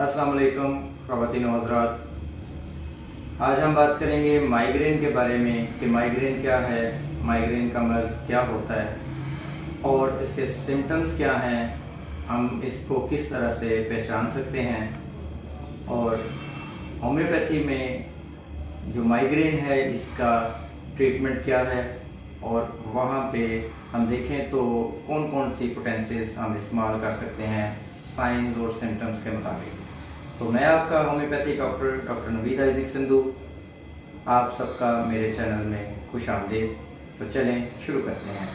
अस्सलाम वालेकुम ख़वातीन व हज़रात। आज हम बात करेंगे माइग्रेन के बारे में कि माइग्रेन क्या है, माइग्रेन का मर्ज़ क्या होता है और इसके सिम्टम्स क्या हैं, हम इसको किस तरह से पहचान सकते हैं और होम्योपैथी में जो माइग्रेन है इसका ट्रीटमेंट क्या है और वहाँ पे हम देखें तो कौन कौन सी पोटेंसीज हम इस्तेमाल कर सकते हैं साइंस और सिम्टम्स के मुताबिक। तो मैं आपका होम्योपैथी डॉक्टर नवीद आइज़िक संधू, आप सबका मेरे चैनल में खुश आमदीद। तो चलें शुरू करते हैं।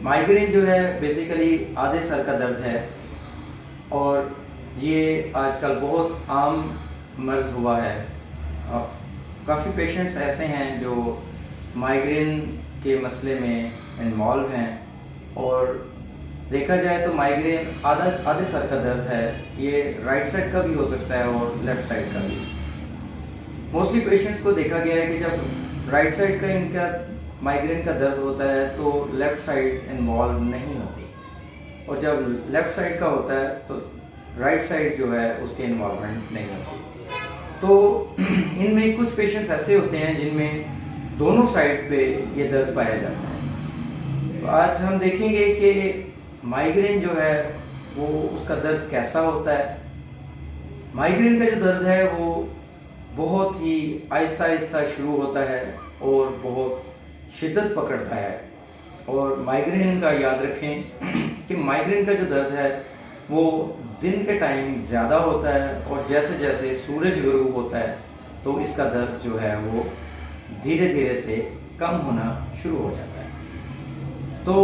माइग्रेन जो है बेसिकली आधे सर का दर्द है और ये आजकल बहुत आम मर्ज़ हुआ है। काफ़ी पेशेंट्स ऐसे हैं जो माइग्रेन के मसले में इन्वॉल्व हैं और देखा जाए तो माइग्रेन आधे सर का दर्द है। ये राइट साइड का भी हो सकता है और लेफ़्ट साइड का भी। मोस्टली पेशेंट्स को देखा गया है कि जब राइट साइड का इनका माइग्रेन का दर्द होता है तो लेफ़्ट साइड इन्वॉल्व नहीं होती और जब लेफ़्ट साइड का होता है तो राइट साइड जो है उसके इन्वॉल्वमेंट नहीं होती। तो इनमें कुछ पेशेंट्स ऐसे होते हैं जिनमें दोनों साइड पे ये दर्द पाया जाता है। तो आज हम देखेंगे कि माइग्रेन जो है वो उसका दर्द कैसा होता है। माइग्रेन का जो दर्द है वो बहुत ही आहिस्ता आहिस्ता शुरू होता है और बहुत शिद्दत पकड़ता है। और माइग्रेन का याद रखें कि माइग्रेन का जो दर्द है वो दिन के टाइम ज़्यादा होता है और जैसे जैसे सूरज गुरूब होता है तो इसका दर्द जो है वो धीरे धीरे से कम होना शुरू हो जाता है। तो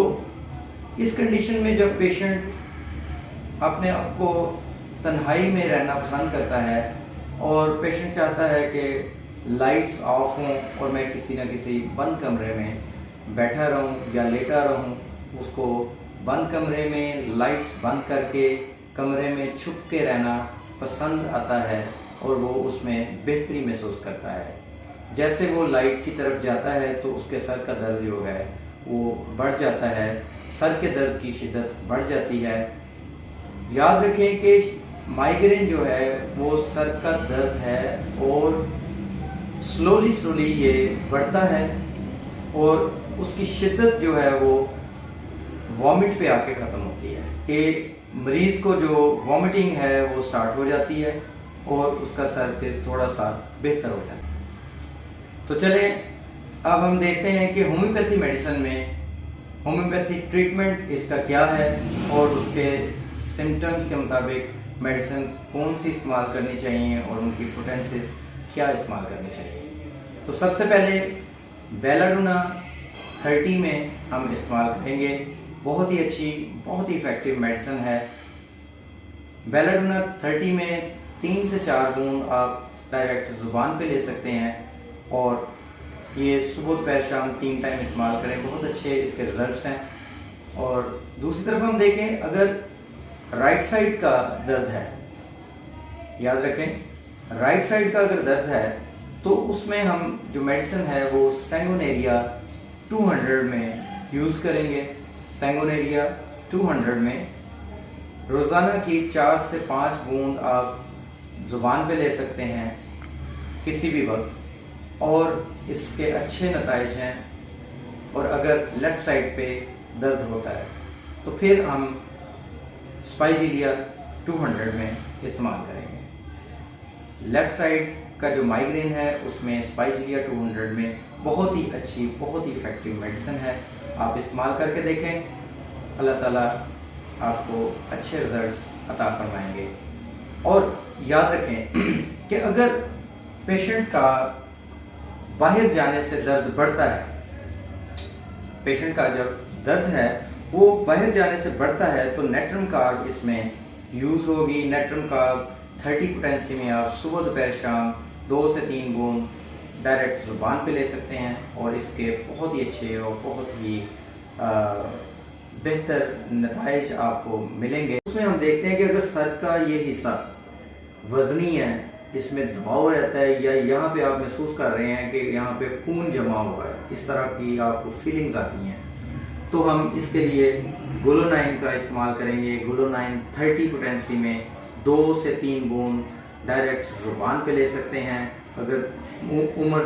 इस कंडीशन में जब पेशेंट अपने आप को तन्हाई में रहना पसंद करता है और पेशेंट चाहता है कि लाइट्स ऑफ हों और मैं किसी न किसी बंद कमरे में बैठा रहूं या लेटा रहूं, उसको बंद कमरे में लाइट्स बंद करके कमरे में छुप के रहना पसंद आता है और वो उसमें बेहतरी महसूस करता है। जैसे वो लाइट की तरफ जाता है तो उसके सर का दर्द जो है वो बढ़ जाता है, सर के दर्द की शिद्दत बढ़ जाती है। याद रखें कि माइग्रेन जो है वो सर का दर्द है और स्लोली ये बढ़ता है और उसकी शिद्दत जो है वो वॉमिट पे आके ख़त्म होती है कि मरीज़ को जो वॉमिटिंग है वो स्टार्ट हो जाती है और उसका सर फिर थोड़ा सा बेहतर हो जाता है। तो चलें अब हम देखते हैं कि होम्योपैथी मेडिसिन में होम्योपैथिक ट्रीटमेंट इसका क्या है और उसके सिम्टम्स के मुताबिक मेडिसिन कौन सी इस्तेमाल करनी चाहिए और उनकी पोटेंसीज क्या इस्तेमाल करनी चाहिए। तो सबसे पहले बेलाडोना 30 में हम इस्तेमाल करेंगे। बहुत ही अच्छी, बहुत ही इफ़ेक्टिव मेडिसिन है। बेलाडोना 30 में 3 से 4 बूंद आप डायरेक्ट ज़ुबान पे ले सकते हैं और ये सुबह दोपहर शाम 3 टाइम इस्तेमाल करें, बहुत अच्छे इसके रिजल्ट्स हैं। और दूसरी तरफ हम देखें, अगर राइट साइड का दर्द है, याद रखें राइट साइड का अगर दर्द है तो उसमें हम जो मेडिसिन है वो सैंगोनेरिया 200 में यूज़ करेंगे। सैंगोनेरिया 200 में रोज़ाना की 4 से 5 बूंद आप ज़ुबान पे ले सकते हैं किसी भी वक्त और इसके अच्छे नताइज हैं। और अगर लेफ़्ट साइड पे दर्द होता है तो फिर हम स्पाइजिलिया 200 में इस्तेमाल करेंगे। लेफ़्ट साइड का जो माइग्रेन है उसमें स्पाइजिलिया 200 में बहुत ही अच्छी, बहुत ही इफ़ेक्टिव मेडिसिन है। आप इस्तेमाल करके देखें, अल्लाह ताला आपको अच्छे रिजल्ट्स अता फरमाएंगे। और याद रखें कि अगर पेशेंट का बाहर जाने से दर्द बढ़ता है, पेशेंट का जब दर्द है वो बाहर जाने से बढ़ता है तो नेट्रम कार्ब इसमें यूज़ होगी। नेट्रम कार्ब 30 पोटेंसी में आप सुबह दोपहर शाम 2 से 3 बूंद डायरेक्ट ज़ुबान पे ले सकते हैं और इसके बहुत ही अच्छे और बहुत ही बेहतर नताइज आपको मिलेंगे। उसमें हम देखते हैं कि अगर सर का ये हिस्सा वज़नी है, इसमें दबाव रहता है या यहाँ पे आप महसूस कर रहे हैं कि यहाँ पे खून जमा हुआ है, इस तरह की आपको फीलिंग्स आती हैं, तो हम इसके लिए ग्लूनाइन का इस्तेमाल करेंगे। ग्लूनाइन 30 पोटेंसी में 2 سے 3 بوند ڈائریکٹ زبان پہ لے سکتے ہیں. اگر عمر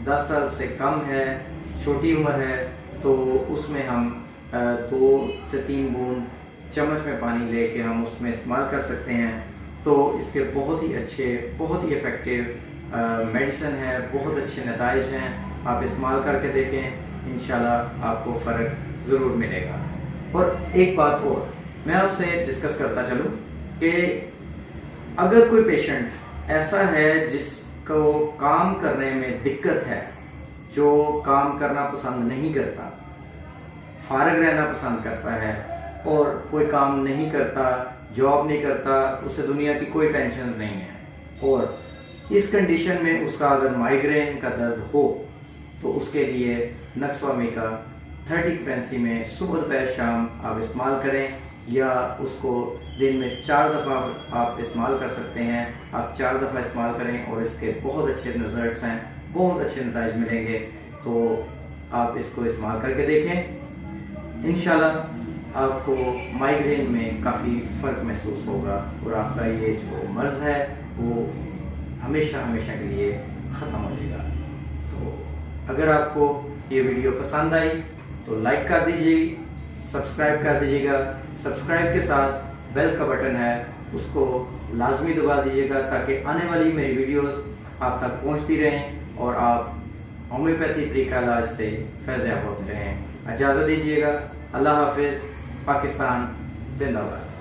10 سال سے کم ہے، چھوٹی عمر ہے، تو اس میں ہم 2 سے 3 بوند چمچ میں پانی لے کے ہم اس میں استعمال کر سکتے ہیں. تو اس کے بہت ہی اچھے، بہت ہی افیکٹو میڈیسن ہے، بہت اچھے نتائج ہیں. آپ استعمال کر کے دیکھیں، انشاءاللہ آپ کو فرق ضرور ملے گا. اور ایک بات اور میں آپ سے ڈسکس کرتا چلوں کہ اگر کوئی پیشنٹ ایسا ہے جس کو کام کرنے میں دقت ہے، جو کام کرنا پسند نہیں کرتا، فارغ رہنا پسند کرتا ہے اور کوئی کام نہیں کرتا، جاب نہیں کرتا، اسے دنیا کی کوئی ٹینشن نہیں ہے، اور اس کنڈیشن میں اس کا اگر مائیگرین کا درد ہو تو اس کے لیے نکسوامی کا 30 کیپینسی میں صبح دوپہر شام آپ استعمال کریں، یا اس کو دن میں 4 دفعہ آپ استعمال کر سکتے ہیں. آپ 4 دفعہ استعمال کریں اور اس کے بہت اچھے رزلٹس ہیں، بہت اچھے نتائج ملیں گے. تو آپ اس کو استعمال کر کے دیکھیں، انشاءاللہ آپ کو مائیگرین میں کافی فرق محسوس ہوگا اور آپ کا یہ جو مرض ہے وہ ہمیشہ کے لیے ختم ہو جائے گا. تو اگر آپ کو یہ ویڈیو پسند آئی تو لائک کر دیجیے، سبسکرائب کر دیجیے گا. سبسکرائب کے ساتھ بیل کا بٹن ہے، اس کو لازمی دبا دیجیے گا تاکہ آنے والی میری ویڈیوز آپ تک پہنچتی رہیں اور آپ ہومیوپیتھی طریقہ علاج سے فیض یاب ہوتے رہیں. اجازت دیجیے گا. اللہ حافظ. پاکستان زندہ باد.